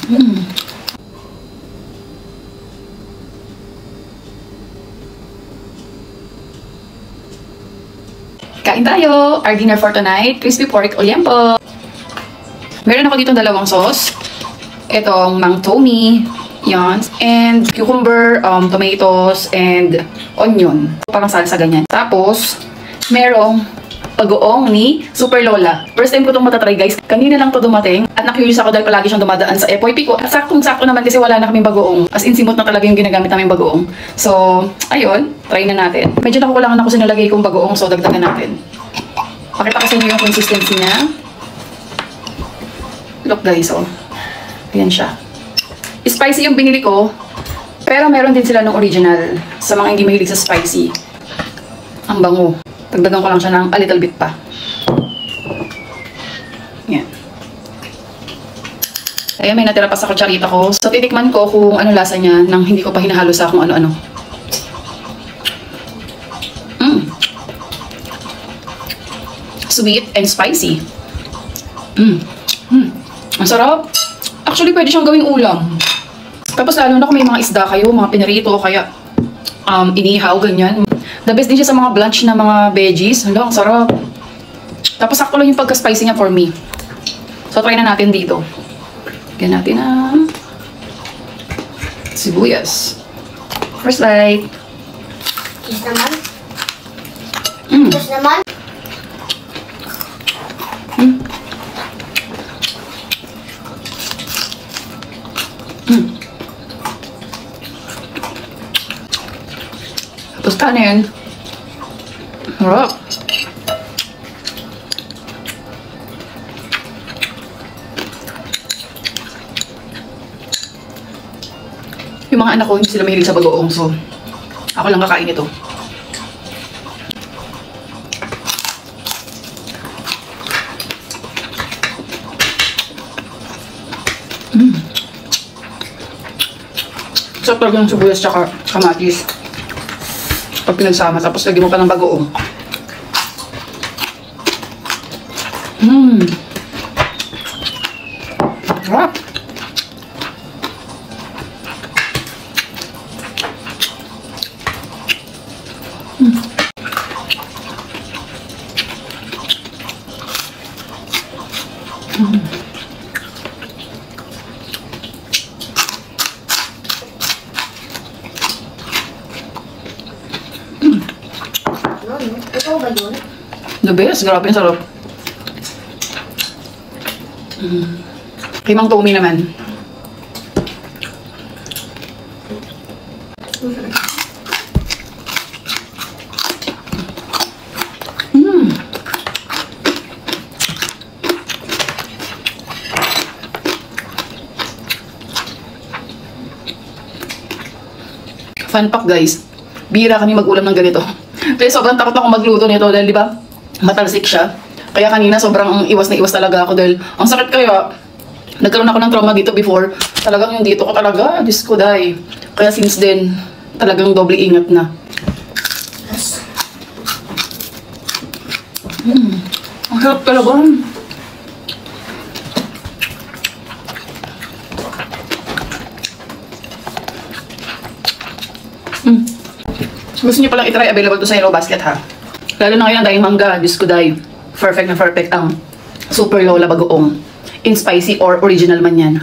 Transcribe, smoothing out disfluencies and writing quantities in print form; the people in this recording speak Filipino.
Kain tayo! Our dinner for tonight, crispy pork ulam po. Meron ako dito dalawang sauce. Itong Mang Tomy, yan. And cucumber, tomatoes, and onion. Parang salsa ganyan. Tapos, merong bagoong ni Super Lola. First time ko itong matatry guys. Kanina lang to dumating. At na-curious ako dahil palagi siyang dumadaan sa FYP ko. At saktong-sakto naman kasi wala na kaming bagoong. As in, simot na talaga yung ginagamit naming bagoong. So, ayun. Try na natin. Medyo nakukulangan ako sa nilagay kong bagoong. So, dagdagan natin. Pakita ko sa inyo yung consistency niya. Look guys, oh. Ayan siya. Spicy yung binili ko. Pero meron din sila ng original. Sa mga hindi mahilig sa spicy. Ang bango. Dagdagan ko lang siya ng a little bit pa. Yan. Ayan, may natira pa sa kutsarita ko. So, titikman ko kung ano lasa niya nang hindi ko pa hinahalo sa kung ano-ano. Sweet and spicy. Ang sarap. Actually, pwede siyang gawing ulam. Tapos lalo na kung may mga isda kayo, mga pinarito, kaya inihaw, ganyan. The best din siya sa mga blanch na mga veggies. Hala, ang sarap. Tapos sakto lang yung pagka-spicy niya for me. So, try na natin dito. Lagyan natin ang sibuyas. First light. Cheese naman. Cheese naman. Tapos kanin. Harap. Yung mga anak ko, hindi sila mahilig sa bagoong. So, ako lang kakain ito. Sarap talaga ng sibuyas tsaka kamatis. Pag pinagsama, tapos lagyan mo pa ng bagoong. Sarap. Ito ba yun? The best. Grabe yung sarap. Kay Mang Tomy naman. Fun fact guys, bihira kami mag-ulam ng ganito. Kaya sobrang takot ako magluto nito dahil di ba matalsik siya. Kaya kanina sobrang iwas na iwas talaga ako dahil ang sakit, kaya nagkaroon ako ng trauma dito before. Talagang yung dito ko talaga, Diyos ko dahi. Kaya since then, talagang doble ingat na. Ang sarap talaga. Gusto niyo palang itry, available to sa Yellow Basket ha. Lalo na ngayon dahil mangga, Diyos ko dahi. Perfect na perfect ang Super Lola bagoong. In spicy or original man yan.